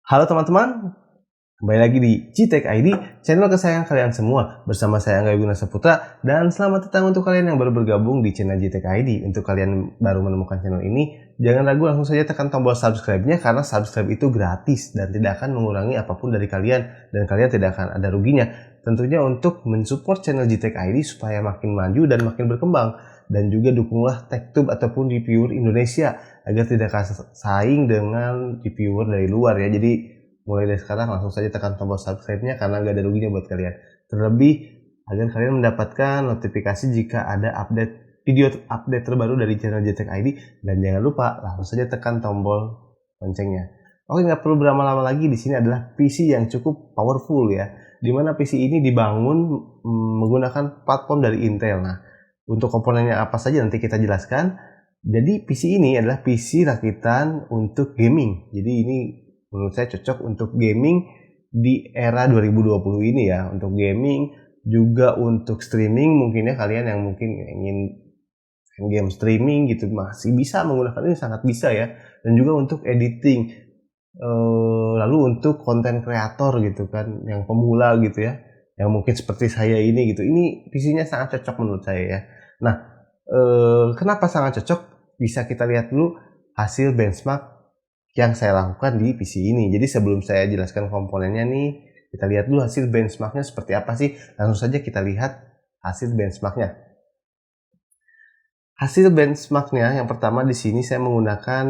Halo teman-teman, kembali lagi di Gtech ID, channel kesayangan kalian semua. Bersama saya Angga Yuguna Saputra, dan selamat datang untuk kalian yang baru bergabung di channel Gtech ID. Untuk kalian baru menemukan channel ini, jangan ragu langsung saja tekan tombol subscribe-nya, karena subscribe itu gratis dan tidak akan mengurangi apapun dari kalian, dan kalian tidak akan ada ruginya. Tentunya untuk mensupport channel Gtech ID supaya makin maju dan makin berkembang. Dan juga dukunglah TechTube ataupun reviewer Indonesia agar tidak saing dengan reviewer dari luar ya. Jadi mulai dari sekarang langsung saja tekan tombol subscribe-nya karena gak ada ruginya buat kalian. Terlebih agar kalian mendapatkan notifikasi jika ada video update terbaru dari channel Gtech ID, dan jangan lupa langsung saja tekan tombol loncengnya. Oke, nggak perlu berlama-lama lagi, di sini adalah PC yang cukup powerful ya. Dimana PC ini dibangun menggunakan platform dari Intel. Nah, untuk komponennya apa saja nanti kita jelaskan. Jadi PC ini adalah PC rakitan untuk gaming. Jadi ini menurut saya cocok untuk gaming di era 2020 ini ya. Untuk gaming, juga untuk streaming mungkin ya, kalian yang mungkin ingin game streaming gitu masih bisa menggunakan ini, sangat bisa ya. Dan juga untuk editing, lalu untuk konten kreator gitu kan, yang pemula gitu ya, yang mungkin seperti saya ini gitu, ini PC-nya sangat cocok menurut saya ya. Nah, kenapa sangat cocok? Bisa kita lihat dulu hasil benchmark yang saya lakukan di PC ini. Jadi sebelum saya jelaskan komponennya nih, kita lihat dulu hasil benchmarknya seperti apa sih. Langsung saja kita lihat hasil benchmarknya. Hasil benchmarknya yang pertama di sini saya menggunakan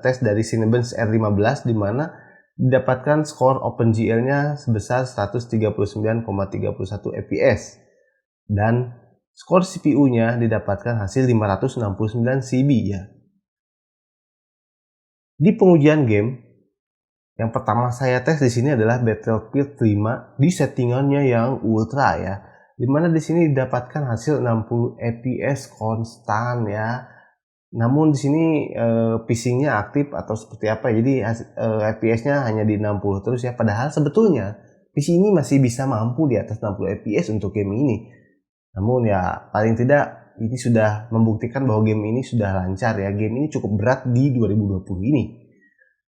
tes dari Cinebench R15, di mana didapatkan skor OpenGL-nya sebesar 139,31 fps, dan skor CPU-nya didapatkan hasil 569 CB ya. Di pengujian game, yang pertama saya tes di sini adalah Battlefield 5 di settingannya yang ultra ya. Dimana di sini didapatkan hasil 60 fps konstan ya. Namun di sini pacing-nya aktif atau seperti apa, jadi fps-nya hanya di 60 terus ya. Padahal sebetulnya PC ini masih bisa mampu di atas 60 fps untuk game ini. Namun ya paling tidak ini sudah membuktikan bahwa game ini sudah lancar ya. Game ini cukup berat di 2020 ini.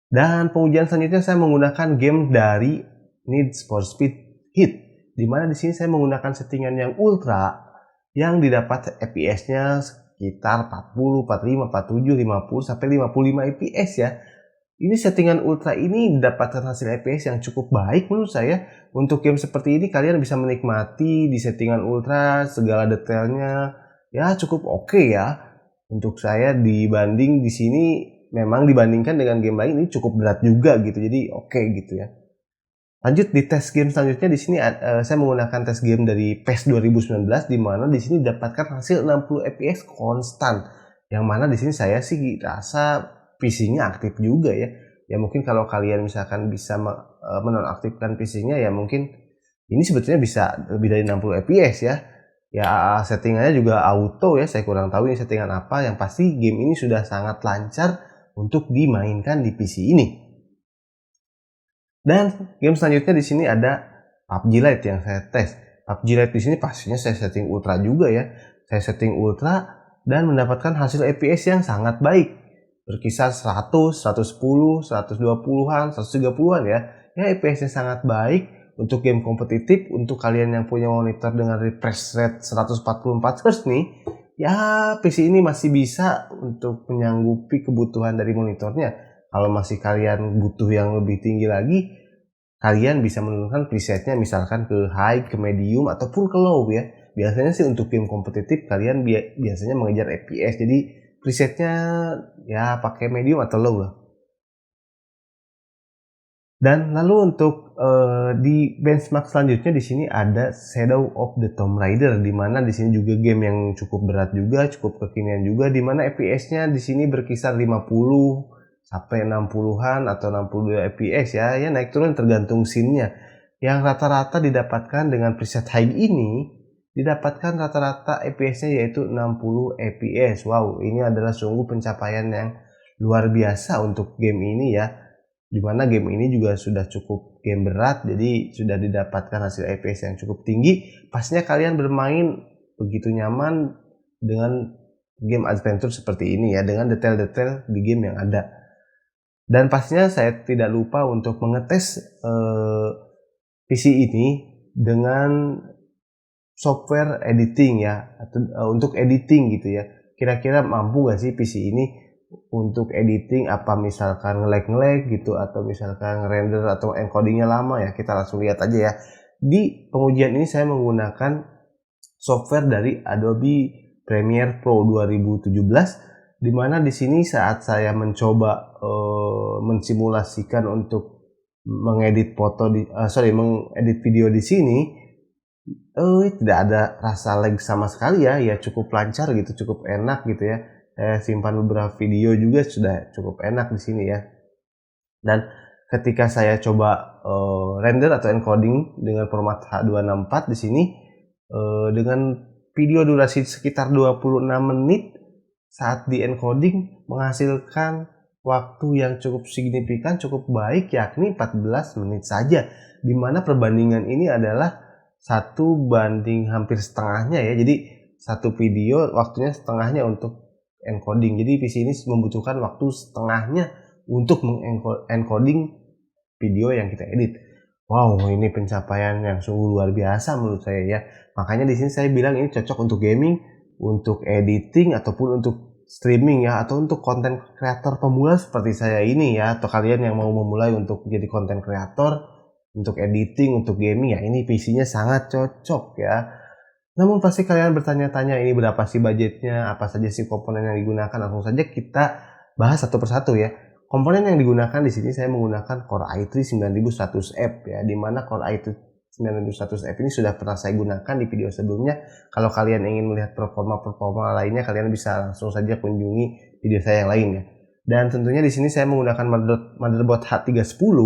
Dan pengujian selanjutnya saya menggunakan game dari Need for Speed Heat, dimana di sini saya menggunakan settingan yang ultra yang didapat fps-nya sekitar 40, 45, 47, 50 sampai 55 fps ya. Ini settingan ultra ini didapatkan hasil fps yang cukup baik menurut saya. Untuk game seperti ini kalian bisa menikmati di settingan ultra, segala detailnya ya cukup oke ya. Untuk saya dibanding di sini, memang dibandingkan dengan game lain ini cukup berat juga gitu. Jadi oke gitu ya. Lanjut di tes game selanjutnya, di sini saya menggunakan tes game dari PES 2019, di mana di sini dapatkan hasil 60 fps konstan. Yang mana di sini saya sih rasa PC-nya aktif juga ya. Ya mungkin kalau kalian misalkan bisa menonaktifkan PC-nya ya mungkin ini sebetulnya bisa lebih dari 60 fps ya. Ya settingannya juga auto ya, saya kurang tahu ini settingan apa. Yang pasti game ini sudah sangat lancar untuk dimainkan di PC ini. Dan game selanjutnya di sini ada PUBG Lite yang saya tes. PUBG Lite di sini pastinya saya setting ultra juga ya. Saya setting ultra dan mendapatkan hasil fps yang sangat baik. Berkisar 100, 110, 120-an, 130-an ya. Ya fps-nya sangat baik untuk game kompetitif. Untuk kalian yang punya monitor dengan refresh rate 144 Hz nih, ya PC ini masih bisa untuk menyanggupi kebutuhan dari monitornya. Kalau masih kalian butuh yang lebih tinggi lagi, kalian bisa menurunkan presetnya misalkan ke high, ke medium, ataupun ke low ya. Biasanya sih untuk game kompetitif kalian biasanya mengejar fps, jadi presetnya ya pakai medium atau low lah. Dan lalu untuk di benchmark selanjutnya di sini ada Shadow of the Tomb Raider, di mana di sini juga game yang cukup berat juga, cukup kekinian juga, di mana fps-nya di sini berkisar 50 sampai 60-an atau 62 fps ya. Ya naik turun tergantung scene-nya. Yang rata-rata didapatkan dengan preset high ini didapatkan rata-rata fps-nya yaitu 60 fps. Wow, ini adalah sungguh pencapaian yang luar biasa untuk game ini ya. Dimana game ini juga sudah cukup game berat, jadi sudah didapatkan hasil fps yang cukup tinggi. Pastinya kalian bermain begitu nyaman dengan game adventure seperti ini ya, dengan detail-detail di game yang ada. Dan pastinya saya tidak lupa untuk mengetes PC ini dengan software editing ya, atau untuk editing gitu ya. Kira-kira mampu nggak sih PC ini untuk editing, apa misalkan nge-lag gitu, atau misalkan render atau encodingnya lama ya. Kita langsung lihat aja ya. Di pengujian ini saya menggunakan software dari Adobe Premiere Pro 2017, di mana di sini saat saya mencoba mensimulasikan untuk mengedit mengedit video di sini, tidak ada rasa lag sama sekali ya, cukup lancar gitu, cukup enak gitu ya. Saya simpan beberapa video juga sudah cukup enak di sini ya. Dan ketika saya coba render atau encoding dengan format H264 di sini, dengan video durasi sekitar 26 menit, saat di encoding menghasilkan waktu yang cukup signifikan, cukup baik, yakni 14 menit saja, dimana perbandingan ini adalah 1 banding hampir setengahnya ya. Jadi satu video waktunya setengahnya untuk encoding, jadi PC ini membutuhkan waktu setengahnya untuk mengencoding video yang kita edit. Wow, ini pencapaian yang sungguh luar biasa menurut saya ya. Makanya di sini saya bilang ini cocok untuk gaming, untuk editing, ataupun untuk streaming ya, atau untuk konten kreator pemula seperti saya ini ya, atau kalian yang mau memulai untuk jadi konten kreator, untuk editing, untuk gaming ya, ini PC-nya sangat cocok ya. Namun pasti kalian bertanya-tanya, ini berapa sih budgetnya, apa saja sih komponen yang digunakan? Langsung saja kita bahas satu persatu ya. Komponen yang digunakan di sini saya menggunakan Core i3 9100F ya, di mana Core i3 9100F ini sudah pernah saya gunakan di video sebelumnya. Kalau kalian ingin melihat performa lainnya, kalian bisa langsung saja kunjungi video saya yang lainnya. Dan tentunya di sini saya menggunakan motherboard H310.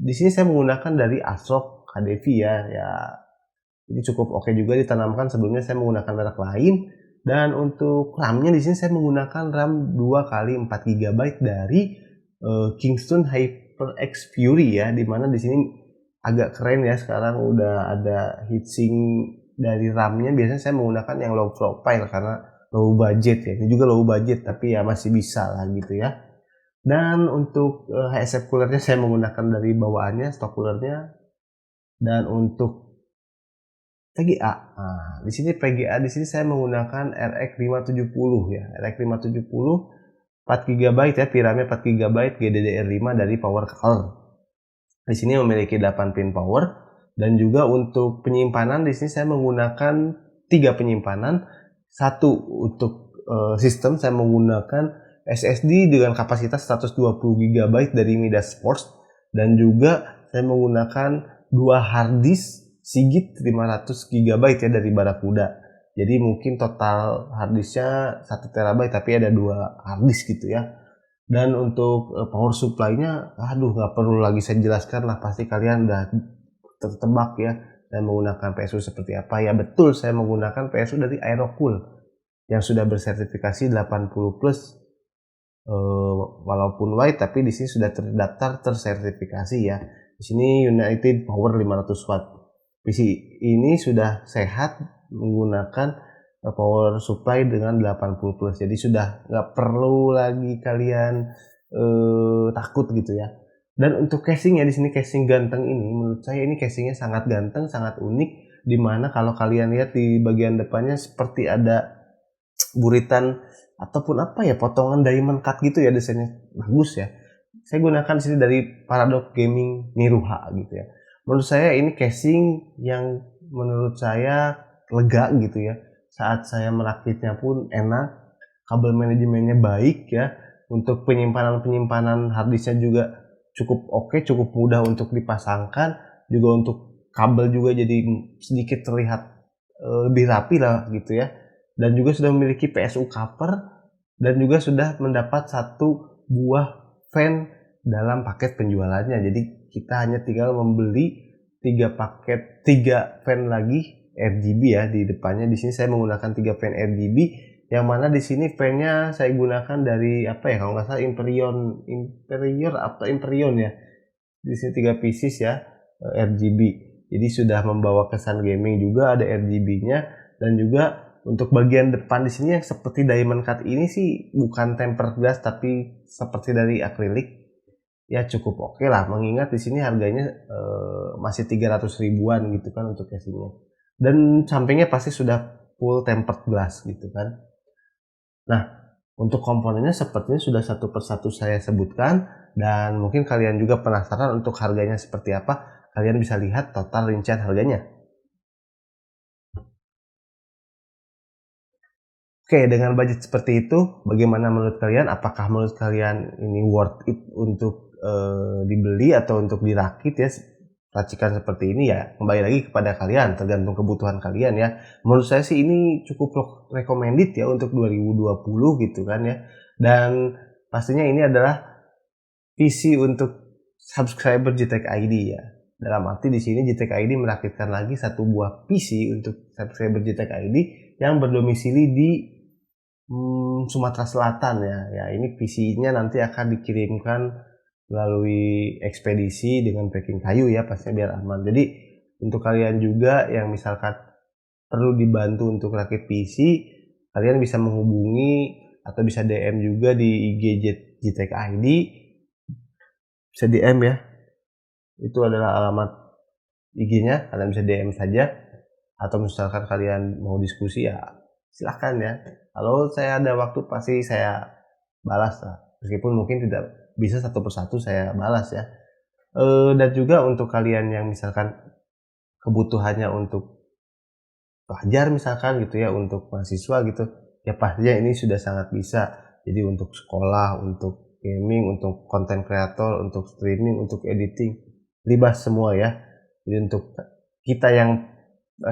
Di sini saya menggunakan dari ASRock KDV ya. Ini cukup oke juga ditanamkan. Sebelumnya saya menggunakan merek lain. Dan untuk RAM-nya di sini saya menggunakan RAM 2x4 GB dari Kingston HyperX Fury ya, dimana di sini agak keren ya, sekarang udah ada heatsink dari RAM-nya. Biasanya saya menggunakan yang low profile karena low budget ya. Ini juga low budget tapi ya masih bisa lah gitu ya. Dan untuk HSF coolernya saya menggunakan dari bawaannya, stok coolernya. Dan untuk VGA, nah, di sini VGA di sini saya menggunakan RX 570 ya, RX 570 4 GB ya, VRAM-nya 4 GB, GDDR5 dari PowerColor. Di sini memiliki 8 pin power, dan juga untuk penyimpanan di sini saya menggunakan 3 penyimpanan. Satu untuk sistem saya menggunakan SSD dengan kapasitas 120 GB dari Midas Force, dan juga saya menggunakan 2 hard disk Seagate 500 GB ya dari Barakuda. Jadi mungkin total harddisknya 1 TB tapi ada 2 harddisk gitu ya. Dan untuk power supply-nya, nggak perlu lagi saya jelaskan lah, pasti kalian udah tertebak ya. Saya menggunakan PSU seperti apa ya. Betul, saya menggunakan PSU dari Aerocool yang sudah bersertifikasi 80 plus, walaupun white tapi di sini sudah terdaftar tersertifikasi ya. Di sini United Power 500 watt. PC ini sudah sehat menggunakan power supply dengan 80 plus, jadi sudah nggak perlu lagi kalian takut gitu ya. Dan untuk casing ya, di sini casing ganteng ini menurut saya ini casingnya sangat ganteng, sangat unik, dimana kalau kalian lihat di bagian depannya seperti ada buritan ataupun apa ya, potongan diamond cut gitu ya, desainnya bagus ya. Saya gunakan di sini dari Paradox Gaming Niruha gitu ya. Menurut saya ini casing yang menurut saya lega gitu ya. Saat saya merakitnya pun enak, kabel manajemennya baik ya. Untuk penyimpanan harddisknya juga cukup oke, cukup mudah untuk dipasangkan. Juga untuk kabel juga jadi sedikit terlihat lebih rapi lah gitu ya. Dan juga sudah memiliki PSU cover, dan juga sudah mendapat 1 buah fan dalam paket penjualannya. Jadi kita hanya tinggal membeli 3 fan lagi RGB ya di depannya. Di sini saya menggunakan 3 fan RGB, yang mana di sini fan-nya saya gunakan dari apa ya, kalau nggak salah Imperion ya. Di sini 3 pieces ya, RGB. Jadi sudah membawa kesan gaming juga, ada RGB-nya. Dan juga untuk bagian depan di sini yang seperti diamond cut ini sih bukan tempered glass tapi seperti dari akrilik. ya cukup oke lah, mengingat di sini harganya masih 300 ribuan gitu kan untuk casingnya. Dan sampingnya pasti sudah full tempered glass gitu kan. Nah, untuk komponennya sepertinya sudah satu persatu saya sebutkan, dan mungkin kalian juga penasaran untuk harganya seperti apa. Kalian bisa lihat total rincian harganya. Oke, dengan budget seperti itu, bagaimana menurut kalian? Apakah menurut kalian ini worth it untuk dibeli atau untuk dirakit ya? Racikan seperti ini ya kembali lagi kepada kalian, tergantung kebutuhan kalian ya. Menurut saya sih ini cukup recommended ya untuk 2020 gitu kan ya. Dan pastinya ini adalah PC untuk subscriber JTech ID ya. Dalam arti di sini JTech ID merakitkan lagi satu buah PC untuk subscriber JTech ID yang berdomisili di Sumatera Selatan ya. Ya ini PC-nya nanti akan dikirimkan melalui ekspedisi dengan packing kayu ya, pastinya biar aman. Jadi untuk kalian juga yang misalkan perlu dibantu untuk rakit PC, kalian bisa menghubungi atau bisa DM juga di IG JTech ID. Bisa DM ya. Itu adalah alamat IG-nya, kalian bisa DM saja. Atau misalkan kalian mau diskusi ya silahkan ya. Kalau saya ada waktu pasti saya balas lah. Meskipun mungkin tidak bisa satu persatu saya balas ya. Dan juga untuk kalian yang misalkan kebutuhannya untuk pelajar misalkan gitu ya, untuk mahasiswa gitu, ya pastinya ini sudah sangat bisa. Jadi untuk sekolah, untuk gaming, untuk content creator, untuk streaming, untuk editing, libas semua ya. Jadi untuk kita yang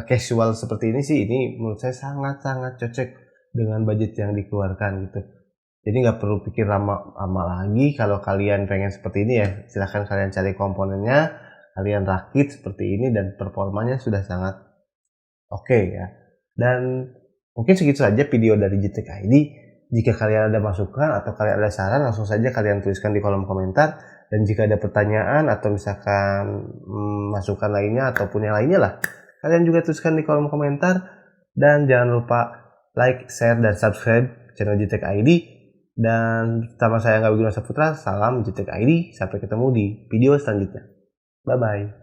casual seperti ini sih, ini menurut saya sangat-sangat cocok dengan budget yang dikeluarkan gitu. Jadi nggak perlu pikir lama lagi. Kalau kalian pengen seperti ini ya silahkan kalian cari komponennya, kalian rakit seperti ini dan performanya sudah sangat oke ya. Dan mungkin segitu saja video dari JTech ID. Jika kalian ada masukan atau kalian ada saran, langsung saja kalian tuliskan di kolom komentar. Dan jika ada pertanyaan atau misalkan masukan lainnya ataupun yang lainnya lah, kalian juga tuliskan di kolom komentar. Dan jangan lupa like, share, dan subscribe channel JTech ID. Dan sama saya Angga Wiguna Saputra, salam JTech ID. Sampai ketemu di video selanjutnya. Bye-bye.